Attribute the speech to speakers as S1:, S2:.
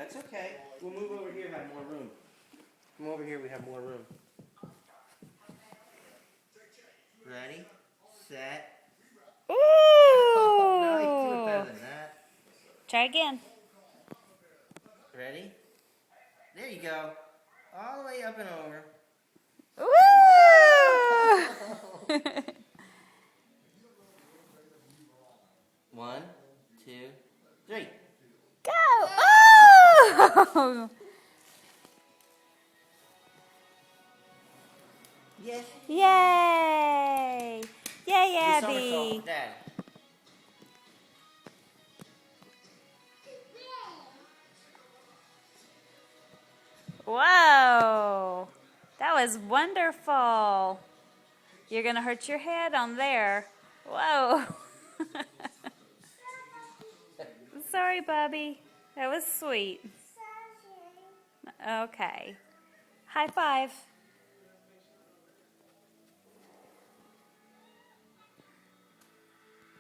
S1: That's okay. We'll move over here and have more room. Come over here, we have more room. Ready, set.
S2: Ooh!
S1: Oh, no, you can do it better than that.
S2: Try again.
S1: Ready? There you go. All the way up and over.
S2: Woo!
S1: 1, 2, 3.
S2: Go! Oh!
S1: Yes.
S2: Yay! Yay,
S1: Do
S2: Abby!
S1: somersault, Dad.
S2: Whoa! That was wonderful. You're going to hurt your head on there. Whoa! Sorry, Bubby. That was sweet. Okay. High five.